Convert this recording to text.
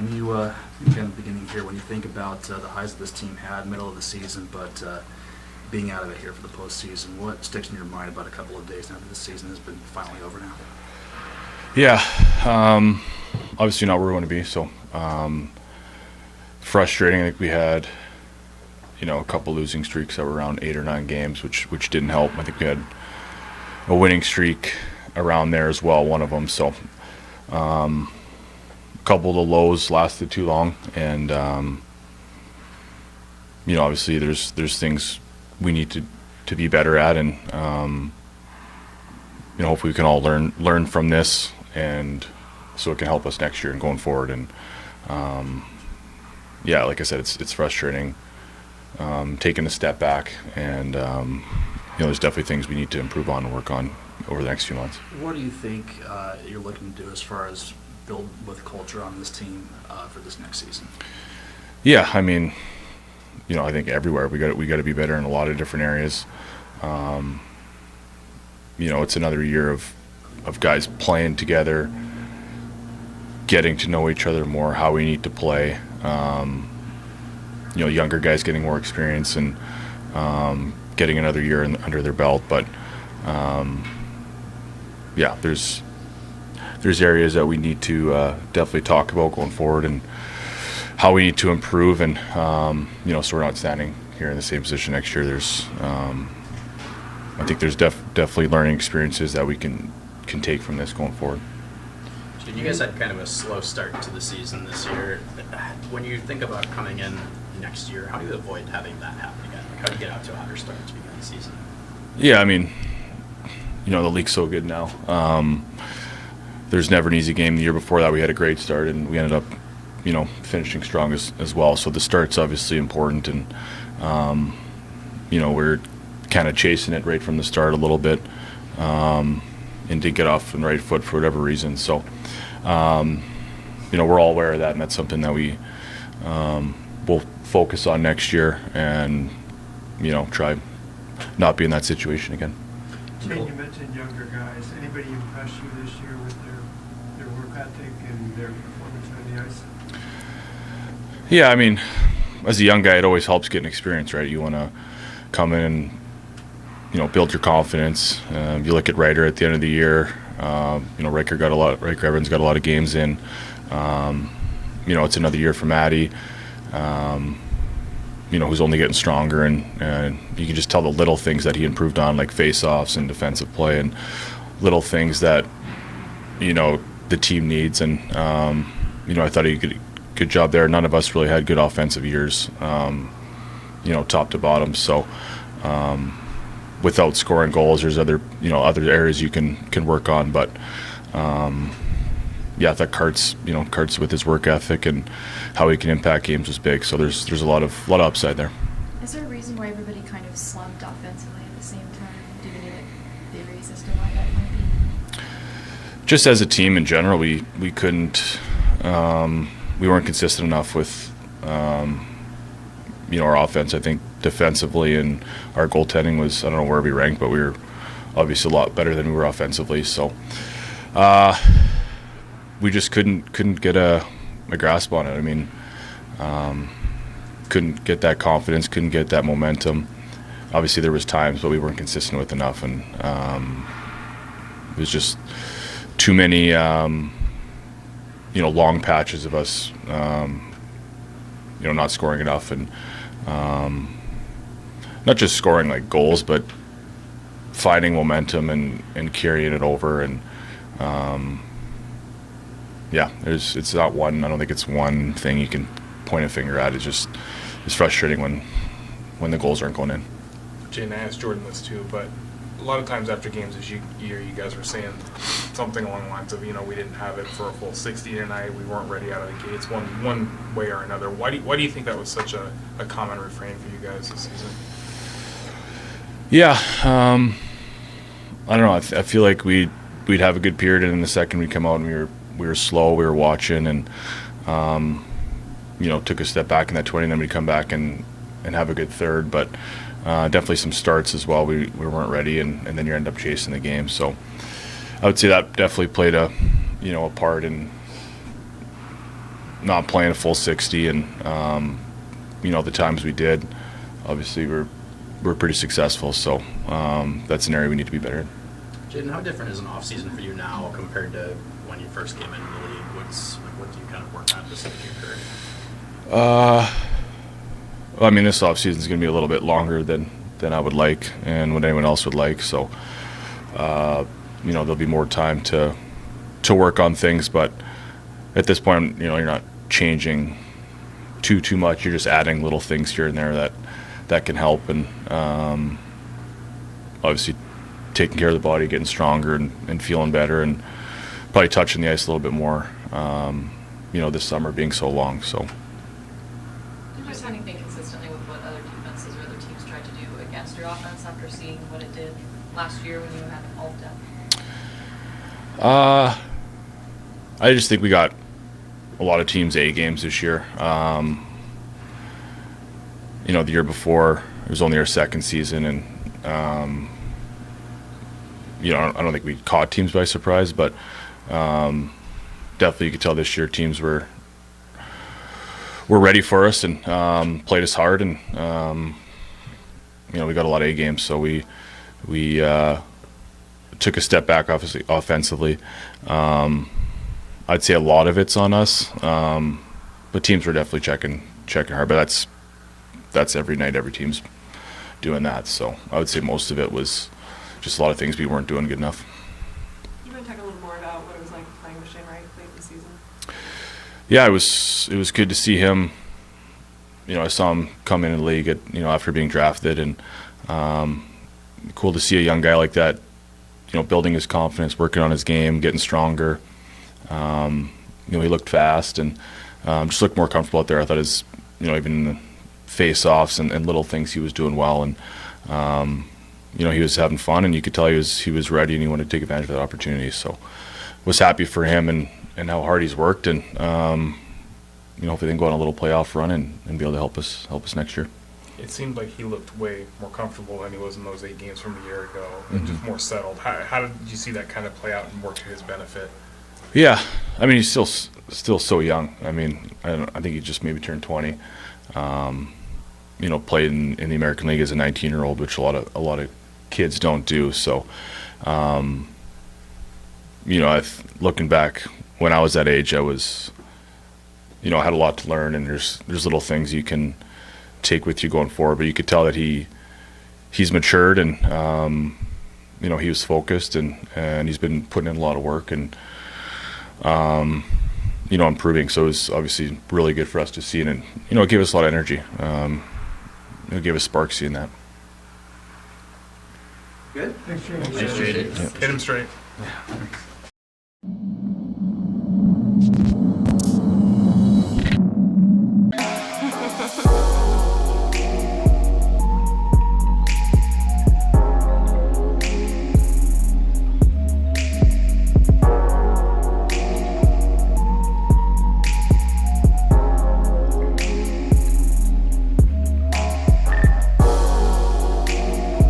When you, again, beginning here, when you think about the highs that this team had, middle of the season, but being out of it here for the postseason, what sticks in your mind about a couple of days now that the season has been finally over now? Yeah, obviously not where we want to be, so frustrating. I think we had, a couple losing streaks that were around 8 or 9 games, which didn't help. I think we had a winning streak around there as well, one of them. So a couple of the lows lasted too long, and obviously there's things we need to be better at, and hopefully we can all learn from this, and so it can help us next year and going forward. And like I said, it's frustrating taking a step back, and there's definitely things we need to improve on and work on over the next few months. What do you think you're looking to do as far as build with culture on this team for this next season? Yeah, I mean, I think everywhere we got to be better in a lot of different areas. It's another year of guys playing together, getting to know each other more, how we need to play. Younger guys getting more experience and getting another year under their belt. But there's areas that we need to definitely talk about going forward, and how we need to improve. And so we're not standing here in the same position next year. There's I think there's definitely learning experiences that we can take from this going forward. You guys had kind of a slow start to the season this year. When you think about coming in next year, how do you avoid having that happen again? How do you get out to a hotter start to begin the season? Yeah, I mean, the league's so good now. There's never an easy game. The year before that, we had a great start, and we ended up, finishing strong as well. So the start's obviously important, and we're kind of chasing it right from the start a little bit, and didn't get off on the right foot for whatever reason. So, we're all aware of that, and that's something that we will focus on next year, and try not be in that situation again. Jane, you mentioned younger guys. Anybody impress you this year with their work ethic and their performance on the ice? Yeah, I mean, as a young guy, it always helps getting experience, right? You want to come in and build your confidence. You look at Ryder at the end of the year. Riker Evans got a lot of games in. It's another year for Maddie. Who's only getting stronger, and you can just tell the little things that he improved on, like face-offs and defensive play, and little things that the team needs. And I thought he did a good job there. None of us really had good offensive years, top to bottom. So without scoring goals, there's other areas you can work on. But I thought Karts with his work ethic and how he can impact games was big. So there's a lot of upside there. Is there a reason why everybody kind of slumped offensively at the same time? Do you have any theories as to why that might be? Just as a team in general, we couldn't, we weren't consistent enough with our offense. I think defensively, and our goaltending was, I don't know where we ranked, but we were obviously a lot better than we were offensively. So we just couldn't get a grasp on it. I mean, couldn't get that confidence, couldn't get that momentum. Obviously there was times, but we weren't consistent with enough, and it was just too many long patches of us not scoring enough, and not just scoring like goals, but finding momentum and carrying it over. And it's not one. I don't think it's one thing you can point a finger at. It's frustrating when the goals aren't going in. Jaden, I asked Jordan this too, but a lot of times after games this year, you guys were saying something along the lines of, we didn't have it for a full 60 tonight. We weren't ready out of the gates, one way or another. Why do you think that was such a common refrain for you guys this season? Yeah, I don't know. I feel like we'd have a good period, and in the second we'd come out and we were slow. We were watching, and took a step back in that 20, and then we'd come back and have a good third. But definitely some starts as well. We weren't ready, and then you end up chasing the game. So I would say that definitely played a part in not playing a full 60, and the times we did, obviously we're pretty successful. So that's an area we need to be better in. Jaden, how different is an off season for you now compared to when you first came into the league? What do you kind of work on this in your career? This off season is going to be a little bit longer than I would like, and what anyone else would like. So there'll be more time to work on things, but at this point, you're not changing too much. You're just adding little things here and there that can help, and obviously taking care of the body, getting stronger and feeling better, and probably touching the ice a little bit more. This summer being so long. So. Did you find anything consistently with what other defenses or other teams tried to do against your offense after seeing what it did last year when you had all of depth? I just think we got a lot of teams A games this year. The year before it was only our second season, and I don't think we caught teams by surprise, but definitely you could tell this year teams were ready for us and played us hard, and we got a lot of A games, so we took a step back offensively. I'd say a lot of it's on us, but teams were definitely checking hard. But that's every night. Every team's doing that. So I would say most of it was just a lot of things we weren't doing good enough. You want to talk a little more about what it was like playing with Shane Wright late in the season? Yeah, it was good to see him. I saw him come in the league after being drafted, and cool to see a young guy like that, building his confidence, working on his game, getting stronger. He looked fast and just looked more comfortable out there. I thought even in the face-offs and little things he was doing well, and he was having fun, and you could tell he was ready and he wanted to take advantage of that opportunity. So was happy for him and how hard he's worked, and hopefully they can go on a little playoff run and be able to help us next year. It seemed like he looked way more comfortable than he was in those 8 games from a year ago, and just more settled. How did you see that kind of play out and work to his benefit? Yeah, he's still so young. I think he just maybe turned 20. Played in the American League as a 19-year-old, which a lot of kids don't do. So, looking back when I was that age, I was, I had a lot to learn, and there's little things you can take with you going forward. But you could tell that he's matured, and he was focused, and he's been putting in a lot of work and improving. So it was obviously really good for us to see, and it gave us a lot of energy. It gave us sparks seeing that. Good. Thanks, Jaden. Thanks, Jaden. Hit him straight. Yeah.